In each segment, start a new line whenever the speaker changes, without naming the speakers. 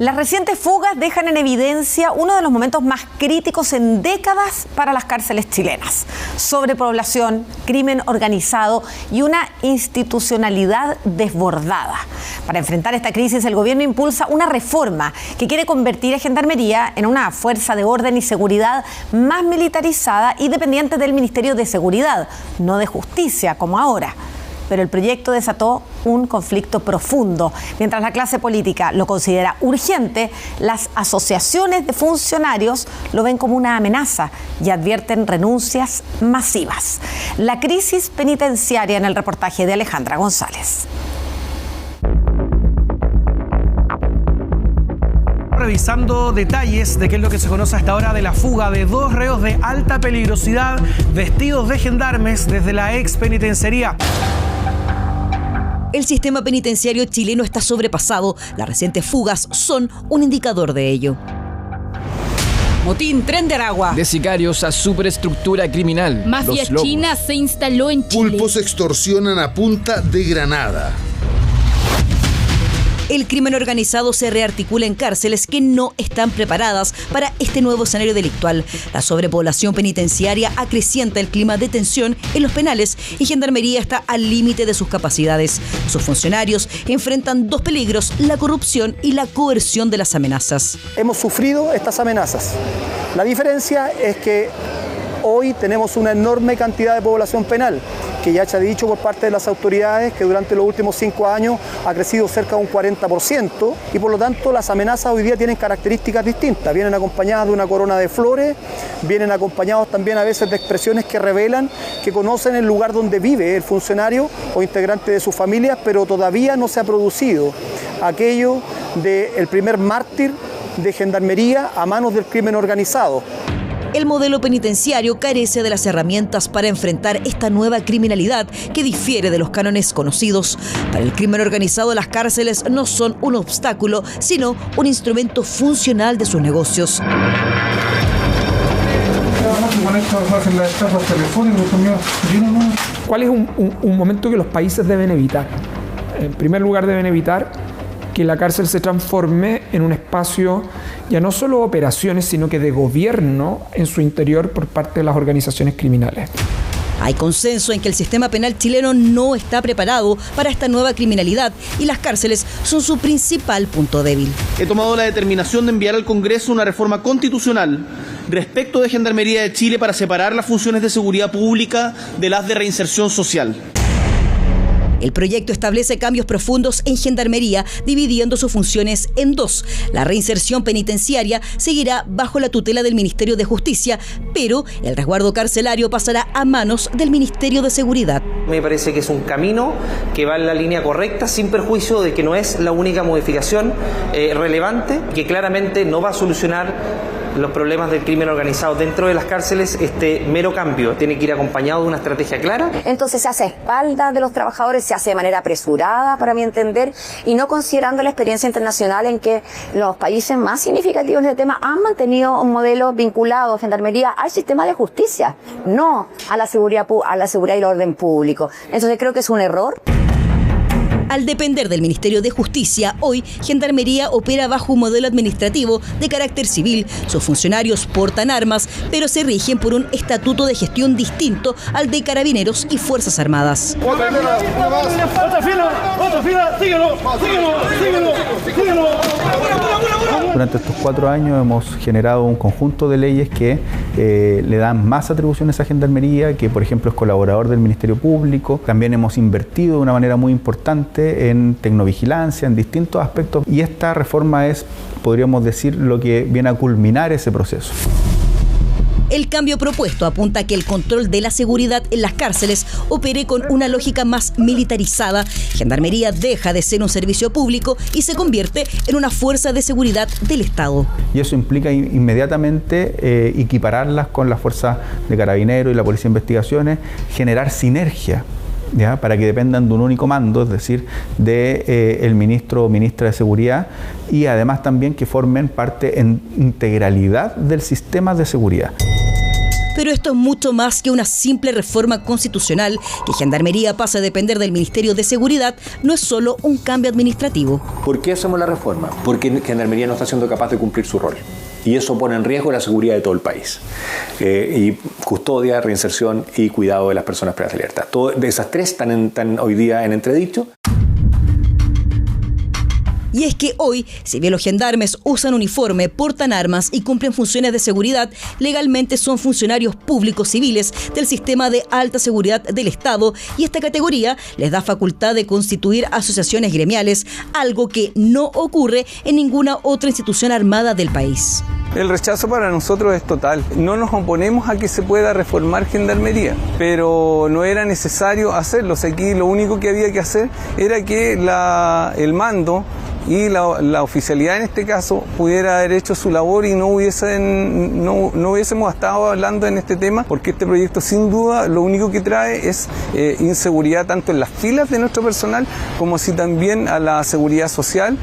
Las recientes fugas dejan en evidencia uno de los momentos más críticos en décadas para las cárceles chilenas. Sobrepoblación, crimen organizado y una institucionalidad desbordada. Para enfrentar esta crisis, el gobierno impulsa una reforma que quiere convertir a Gendarmería en una fuerza de orden y seguridad más militarizada y dependiente del Ministerio de Seguridad, no de Justicia como ahora. Pero el proyecto desató un conflicto profundo. Mientras la clase política lo considera urgente, las asociaciones de funcionarios lo ven como una amenaza y advierten renuncias masivas. La crisis penitenciaria en el reportaje de Alejandra González.
Revisando detalles de qué es lo que se conoce hasta ahora de la fuga de 2 reos de alta peligrosidad vestidos de gendarmes desde la ex penitenciaría.
El sistema penitenciario chileno está sobrepasado. Las recientes fugas son un indicador de ello.
Motín, Tren de Aragua.
De sicarios a superestructura criminal.
Mafia china se instaló en Chile.
Pulpos extorsionan a punta de granada.
El crimen organizado se rearticula en cárceles que no están preparadas para este nuevo escenario delictual. La sobrepoblación penitenciaria acrecienta el clima de tensión en los penales y Gendarmería está al límite de sus capacidades. Sus funcionarios enfrentan 2 peligros: la corrupción y la coerción de las amenazas.
Hemos sufrido estas amenazas. La diferencia es que hoy tenemos una enorme cantidad de población penal, que ya se ha dicho por parte de las autoridades que durante los últimos 5 años ha crecido cerca de un 40%, y por lo tanto las amenazas hoy día tienen características distintas. Vienen acompañadas de una corona de flores, vienen acompañados también a veces de expresiones que revelan que conocen el lugar donde vive el funcionario o integrante de su familia, pero todavía no se ha producido aquello del primer mártir de Gendarmería a manos del crimen organizado.
El modelo penitenciario carece de las herramientas para enfrentar esta nueva criminalidad que difiere de los cánones conocidos. Para el crimen organizado, las cárceles no son un obstáculo, sino un instrumento funcional de sus negocios.
¿Cuál es un momento que los países deben evitar? En primer lugar, deben evitar que la cárcel se transforme en un espacio ya no solo de operaciones, sino que de gobierno en su interior por parte de las organizaciones criminales.
Hay consenso en que el sistema penal chileno no está preparado para esta nueva criminalidad y las cárceles son su principal punto débil.
He tomado la determinación de enviar al Congreso una reforma constitucional respecto de Gendarmería de Chile para separar las funciones de seguridad pública de las de reinserción social.
El proyecto establece cambios profundos en Gendarmería, dividiendo sus funciones en 2. La reinserción penitenciaria seguirá bajo la tutela del Ministerio de Justicia, pero el resguardo carcelario pasará a manos del Ministerio de Seguridad.
Me parece que es un camino que va en la línea correcta, sin perjuicio de que no es la única modificación relevante, que claramente no va a solucionar los problemas del crimen organizado dentro de las cárceles. Este mero cambio tiene que ir acompañado de una estrategia clara.
Entonces se hace a espaldas de los trabajadores, se hace de manera apresurada, para mi entender, y no considerando la experiencia internacional en que los países más significativos del tema han mantenido un modelo vinculado, Gendarmería, al sistema de justicia, no a la seguridad y el orden público. Entonces creo que es un error.
Al depender del Ministerio de Justicia, hoy Gendarmería opera bajo un modelo administrativo de carácter civil. Sus funcionarios portan armas, pero se rigen por un estatuto de gestión distinto al de Carabineros y Fuerzas Armadas.
Otra fila, síguelo.
Durante estos 4 años hemos generado un conjunto de leyes que le dan más atribuciones a Gendarmería, que por ejemplo es colaborador del Ministerio Público. También hemos invertido de una manera muy importante en tecnovigilancia, en distintos aspectos, y esta reforma es, podríamos decir, lo que viene a culminar ese proceso.
El cambio propuesto apunta a que el control de la seguridad en las cárceles opere con una lógica más militarizada. Gendarmería deja de ser un servicio público y se convierte en una fuerza de seguridad del Estado.
Y eso implica inmediatamente equipararlas con las fuerzas de Carabineros y la Policía de Investigaciones, generar sinergia, ¿ya?, para que dependan de un único mando, es decir, del ministro o ministra de Seguridad, y además también que formen parte en integralidad del sistema de seguridad.
Pero esto es mucho más que una simple reforma constitucional. Que Gendarmería pase a depender del Ministerio de Seguridad no es solo un cambio administrativo.
¿Por qué hacemos la reforma? Porque Gendarmería no está siendo capaz de cumplir su rol. Y eso pone en riesgo la seguridad de todo el país. Y custodia, reinserción y cuidado de las personas privadas de libertad. Todas esas tres están hoy día en entredicho.
Y es que hoy, si bien los gendarmes usan uniforme, portan armas y cumplen funciones de seguridad, legalmente son funcionarios públicos civiles del sistema de alta seguridad del Estado, y esta categoría les da facultad de constituir asociaciones gremiales, algo que no ocurre en ninguna otra institución armada del país.
El rechazo para nosotros es total. No nos oponemos a que se pueda reformar Gendarmería, pero no era necesario hacerlo. O sea, aquí lo único que había que hacer era que el mando y la oficialidad en este caso pudiera haber hecho su labor y no hubiésemos estado hablando en este tema, porque este proyecto sin duda lo único que trae es inseguridad tanto en las filas de nuestro personal como así también a la seguridad social.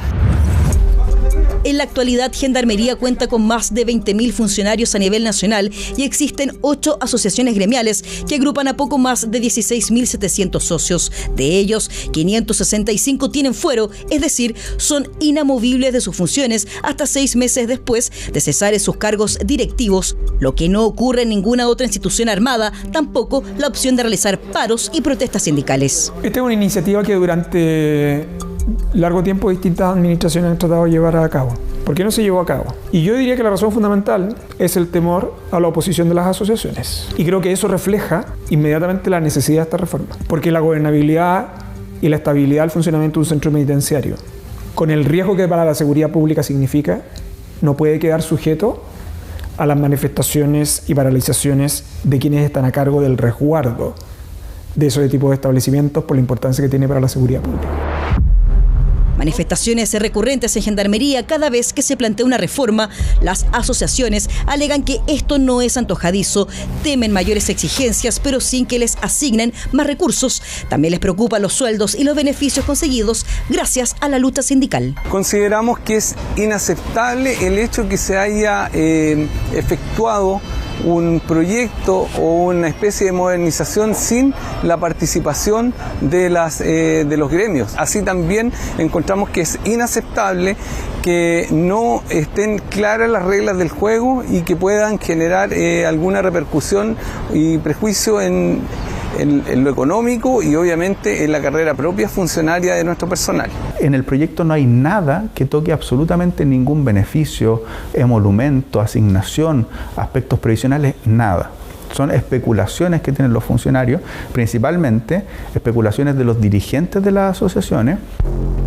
En la actualidad, Gendarmería cuenta con más de 20.000 funcionarios a nivel nacional y existen 8 asociaciones gremiales que agrupan a poco más de 16.700 socios. De ellos, 565 tienen fuero, es decir, son inamovibles de sus funciones hasta 6 meses después de cesar en sus cargos directivos, lo que no ocurre en ninguna otra institución armada, tampoco la opción de realizar paros y protestas sindicales.
Esta es una iniciativa que durante largo tiempo distintas administraciones han tratado de llevar a cabo. ¿Por qué no se llevó a cabo? Y yo diría que la razón fundamental es el temor a la oposición de las asociaciones. Y creo que eso refleja inmediatamente la necesidad de esta reforma. Porque la gobernabilidad y la estabilidad del funcionamiento de un centro penitenciario, con el riesgo que para la seguridad pública significa, no puede quedar sujeto a las manifestaciones y paralizaciones de quienes están a cargo del resguardo de ese tipo de establecimientos por la importancia que tiene para la seguridad pública.
Manifestaciones recurrentes en Gendarmería cada vez que se plantea una reforma. Las asociaciones alegan que esto no es antojadizo, temen mayores exigencias, pero sin que les asignen más recursos. También les preocupan los sueldos y los beneficios conseguidos gracias a la lucha sindical.
Consideramos que es inaceptable el hecho que se haya efectuado un proyecto o una especie de modernización sin la participación de los gremios. Así también encontramos que es inaceptable que no estén claras las reglas del juego y que puedan generar alguna repercusión y prejuicio en lo económico y obviamente en la carrera propia funcionaria de nuestro personal.
En el proyecto no hay nada que toque absolutamente ningún beneficio, emolumento, asignación, aspectos previsionales, nada. Son especulaciones que tienen los funcionarios, principalmente especulaciones de los dirigentes de las asociaciones.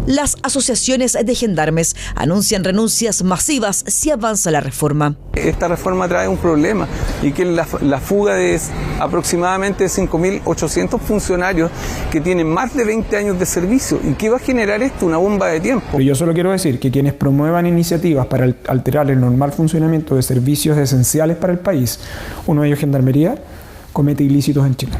Las asociaciones de gendarmes anuncian renuncias masivas si avanza la reforma.
Esta reforma trae un problema y que la fuga de aproximadamente 5.800 funcionarios que tienen más de 20 años de servicio. ¿Y qué va a generar esto? Una bomba de tiempo.
Pero yo solo quiero decir que quienes promuevan iniciativas para alterar el normal funcionamiento de servicios esenciales para el país, uno de ellos Gendarmería, comete ilícitos en Chile.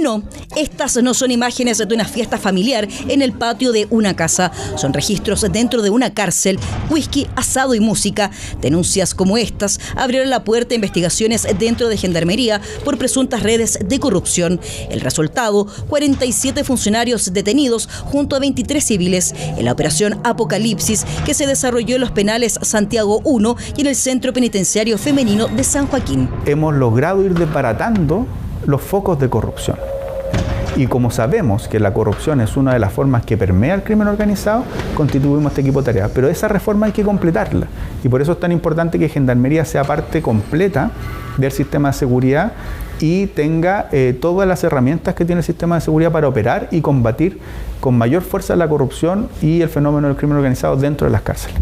No, estas no son imágenes de una fiesta familiar en el patio de una casa. Son registros dentro de una cárcel, whisky, asado y música. Denuncias como estas abrieron la puerta a investigaciones dentro de Gendarmería por presuntas redes de corrupción. El resultado, 47 funcionarios detenidos junto a 23 civiles en la operación Apocalipsis que se desarrolló en los penales Santiago I y en el Centro Penitenciario Femenino de San Joaquín.
Hemos logrado ir desbaratando los focos de corrupción. Y como sabemos que la corrupción es una de las formas que permea el crimen organizado, constituimos este equipo de tareas. Pero esa reforma hay que completarla. Y por eso es tan importante que Gendarmería sea parte completa del sistema de seguridad y tenga todas las herramientas que tiene el sistema de seguridad para operar y combatir con mayor fuerza la corrupción y el fenómeno del crimen organizado dentro de las cárceles.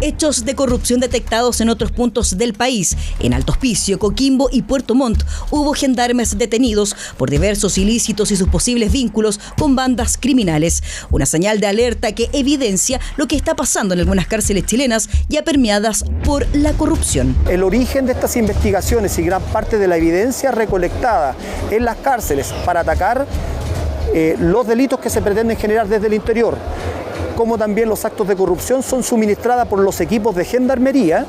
Hechos de corrupción detectados en otros puntos del país. En Alto Hospicio, Coquimbo y Puerto Montt hubo gendarmes detenidos por diversos ilícitos y sus posibles vínculos con bandas criminales. Una señal de alerta que evidencia lo que está pasando en algunas cárceles chilenas ya permeadas por la corrupción.
El origen de estas investigaciones y gran parte de la evidencia recolectada en las cárceles para atacar los delitos que se pretenden generar desde el interior, como también los actos de corrupción son suministradas por los equipos de gendarmería,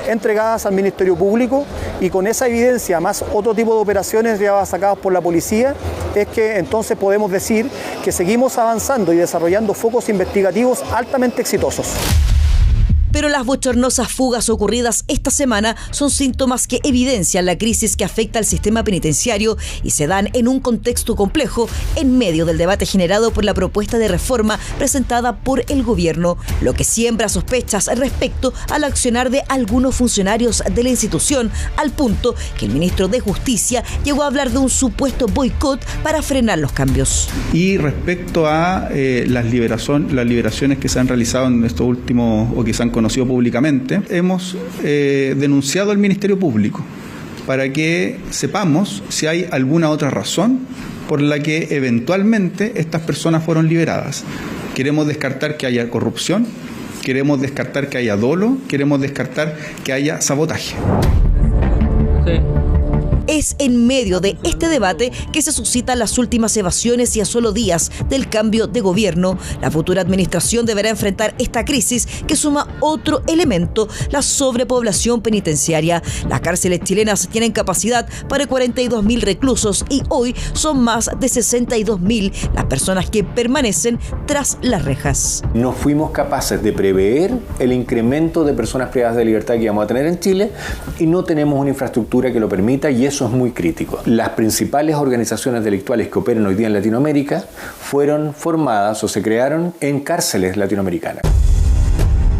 entregadas al Ministerio Público, y con esa evidencia, más otro tipo de operaciones ya sacadas por la policía, es que entonces podemos decir que seguimos avanzando y desarrollando focos investigativos altamente exitosos.
Pero las bochornosas fugas ocurridas esta semana son síntomas que evidencian la crisis que afecta al sistema penitenciario y se dan en un contexto complejo en medio del debate generado por la propuesta de reforma presentada por el gobierno, lo que siembra sospechas respecto al accionar de algunos funcionarios de la institución, al punto que el ministro de Justicia llegó a hablar de un supuesto boicot para frenar los cambios.
Y respecto a las liberaciones que se han realizado en estos últimos, o que se han conocido públicamente, hemos denunciado al Ministerio Público para que sepamos si hay alguna otra razón por la que eventualmente estas personas fueron liberadas. Queremos descartar que haya corrupción, queremos descartar que haya dolo, queremos descartar que haya sabotaje.
Sí. Es en medio de este debate que se suscitan las últimas evasiones y a solo días del cambio de gobierno. La futura administración deberá enfrentar esta crisis que suma otro elemento, la sobrepoblación penitenciaria. Las cárceles chilenas tienen capacidad para 42.000 reclusos y hoy son más de 62.000 las personas que permanecen tras las rejas.
No fuimos capaces de prever el incremento de personas privadas de libertad que íbamos a tener en Chile y no tenemos una infraestructura que lo permita, y eso es muy crítico. Las principales organizaciones delictuales que operan hoy día en Latinoamérica fueron formadas o se crearon en cárceles latinoamericanas.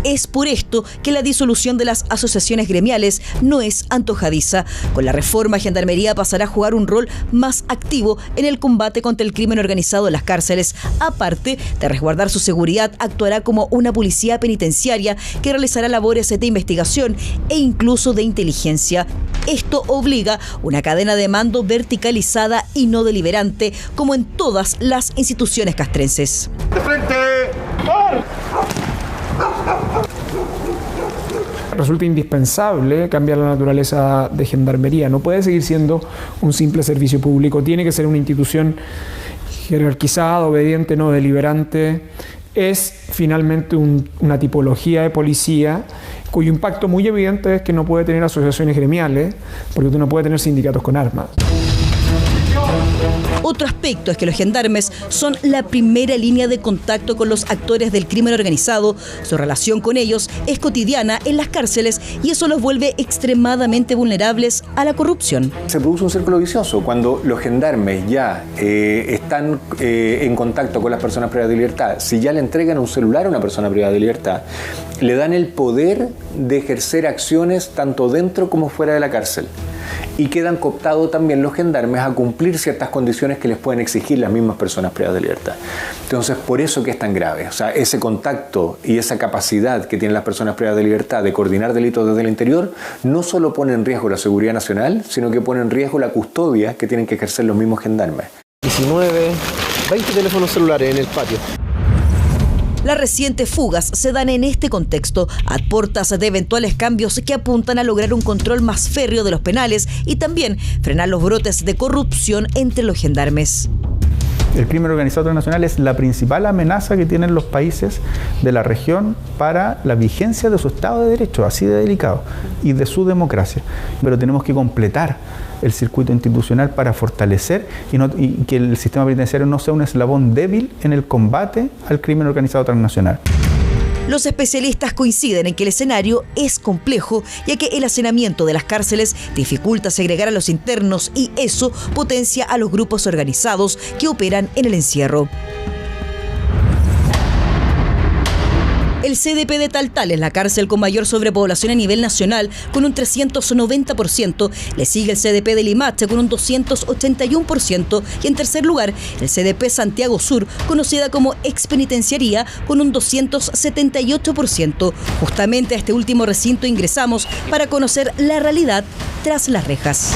Es por esto que la disolución de las asociaciones gremiales no es antojadiza. Con la reforma, Gendarmería pasará a jugar un rol más activo en el combate contra el crimen organizado en las cárceles. Aparte de resguardar su seguridad, actuará como una policía penitenciaria que realizará labores de investigación e incluso de inteligencia. Esto obliga una cadena de mando verticalizada y no deliberante, como en todas las instituciones castrenses.
¡De frente!
Resulta indispensable cambiar la naturaleza de Gendarmería. No puede seguir siendo un simple servicio público. Tiene que ser una institución jerarquizada, obediente, no deliberante. Es finalmente una tipología de policía cuyo impacto muy evidente es que no puede tener asociaciones gremiales, porque tú no puedes tener sindicatos con armas.
Otro aspecto es que los gendarmes son la primera línea de contacto con los actores del crimen organizado. Su relación con ellos es cotidiana en las cárceles y eso los vuelve extremadamente vulnerables a la corrupción.
Se produce un círculo vicioso cuando los gendarmes ya están en contacto con las personas privadas de libertad. Si ya le entregan un celular a una persona privada de libertad, le dan el poder de ejercer acciones tanto dentro como fuera de la cárcel. Y quedan cooptados también los gendarmes a cumplir ciertas condiciones que les pueden exigir las mismas personas privadas de libertad. Entonces, por eso que es tan grave. O sea, ese contacto y esa capacidad que tienen las personas privadas de libertad de coordinar delitos desde el interior no solo pone en riesgo la seguridad nacional, sino que pone en riesgo la custodia que tienen que ejercer los mismos gendarmes.
19, 20 teléfonos celulares en el patio.
Las recientes fugas se dan en este contexto, a portas de eventuales cambios que apuntan a lograr un control más férreo de los penales y también frenar los brotes de corrupción entre los gendarmes.
El crimen organizado transnacional es la principal amenaza que tienen los países de la región para la vigencia de su Estado de Derecho, así de delicado, y de su democracia. Pero tenemos que completar el circuito institucional para fortalecer y que el sistema penitenciario no sea un eslabón débil en el combate al crimen organizado transnacional.
Los especialistas coinciden en que el escenario es complejo, ya que el hacinamiento de las cárceles dificulta segregar a los internos y eso potencia a los grupos organizados que operan en el encierro. El CDP de Taltal es la cárcel con mayor sobrepoblación a nivel nacional, con un 390%. Le sigue el CDP de Limache con un 281%. Y en tercer lugar, el CDP Santiago Sur, conocida como expenitenciaría, con un 278%. Justamente a este último recinto ingresamos para conocer la realidad tras las rejas.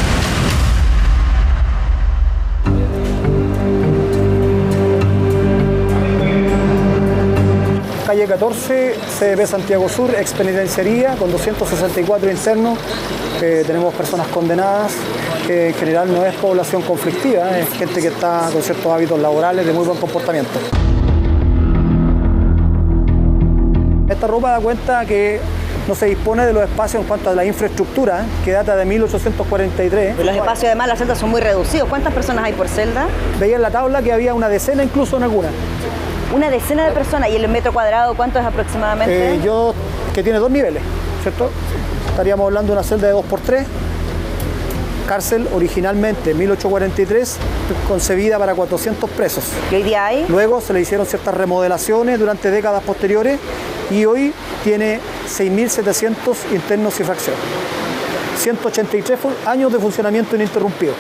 Calle 14, CDP Santiago Sur, expenitenciaría, con 264 internos. Tenemos personas condenadas, que en general no es población conflictiva, es gente que está con ciertos hábitos laborales de muy buen comportamiento. Esta ropa da cuenta que no se dispone de los espacios en cuanto a la infraestructura, que data de 1843.
Los espacios además las celdas son muy reducidos. ¿Cuántas personas hay por celda?
Veía en la tabla que había una decena incluso en alguna.
Una decena de personas. ¿Y el metro cuadrado cuánto es aproximadamente?
Que tiene 2 niveles, ¿cierto? Estaríamos hablando de una celda de 2x3. Cárcel originalmente, 1843, concebida para 400 presos.
¿Qué hoy día hay?
Luego se le hicieron ciertas remodelaciones durante décadas posteriores y hoy tiene 6.700 internos y fracción. 183 años de funcionamiento ininterrumpido.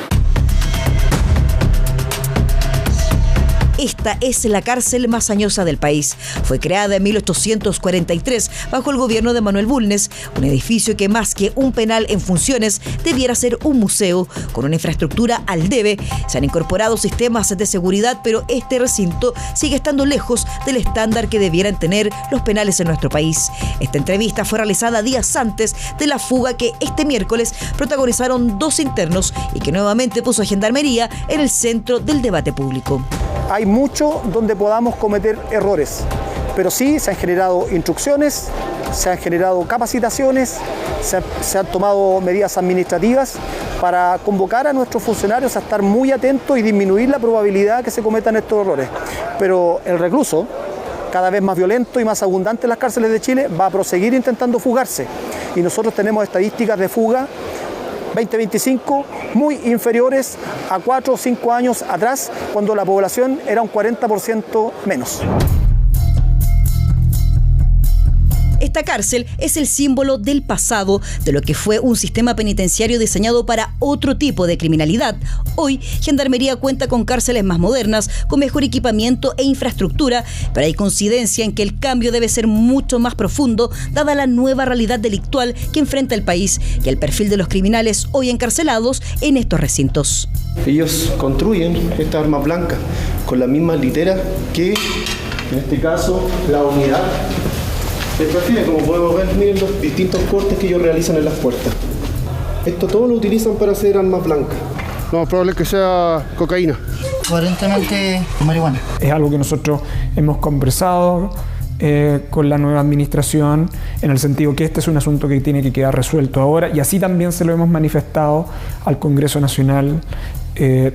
Esta es la cárcel más añosa del país. Fue creada en 1843 bajo el gobierno de Manuel Bulnes, un edificio que más que un penal en funciones debiera ser un museo con una infraestructura al debe. Se han incorporado sistemas de seguridad, pero este recinto sigue estando lejos del estándar que debieran tener los penales en nuestro país. Esta entrevista fue realizada días antes de la fuga que este miércoles protagonizaron 2 internos y que nuevamente puso a Gendarmería en el centro del debate público.
Hay mucho donde podamos cometer errores, pero sí se han generado instrucciones, se han generado capacitaciones, se han tomado medidas administrativas para convocar a nuestros funcionarios a estar muy atentos y disminuir la probabilidad que se cometan estos errores. Pero el recluso, cada vez más violento y más abundante en las cárceles de Chile, va a proseguir intentando fugarse. Y nosotros tenemos estadísticas de fuga 2025 muy inferiores a 4 o 5 años atrás, cuando la población era un 40% menos.
Esta cárcel es el símbolo del pasado, de lo que fue un sistema penitenciario diseñado para otro tipo de criminalidad. Hoy, Gendarmería cuenta con cárceles más modernas, con mejor equipamiento e infraestructura, pero hay coincidencia en que el cambio debe ser mucho más profundo, dada la nueva realidad delictual que enfrenta el país y el perfil de los criminales hoy encarcelados en estos recintos.
Ellos construyen estas armas blancas con la misma litera que, en este caso, la unidad. Como podemos ver, miren los distintos cortes que ellos realizan en las puertas. Esto todo lo utilizan para hacer armas blancas. Lo más probable es que sea cocaína.
Aparentemente marihuana.
Es algo que nosotros hemos conversado con la nueva administración, en el sentido que este es un asunto que tiene que quedar resuelto ahora, y así también se lo hemos manifestado al Congreso Nacional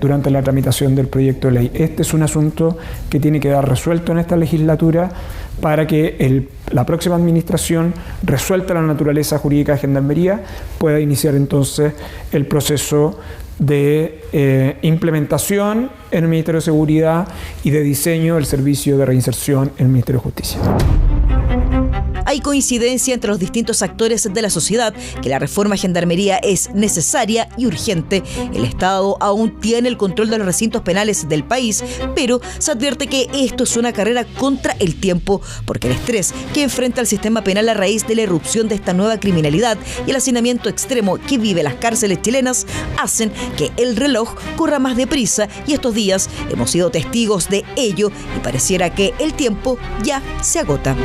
durante la tramitación del proyecto de ley. Este es un asunto que tiene que quedar resuelto en esta legislatura para que la próxima administración, resuelta la naturaleza jurídica de Gendarmería, pueda iniciar entonces el proceso de implementación en el Ministerio de Seguridad y de diseño del servicio de reinserción en el Ministerio de Justicia.
Hay coincidencia entre los distintos actores de la sociedad que la reforma a Gendarmería es necesaria y urgente. El Estado aún tiene el control de los recintos penales del país, pero se advierte que esto es una carrera contra el tiempo, porque el estrés que enfrenta el sistema penal a raíz de la irrupción de esta nueva criminalidad y el hacinamiento extremo que vive las cárceles chilenas hacen que el reloj corra más deprisa, y estos días hemos sido testigos de ello y pareciera que el tiempo ya se agota.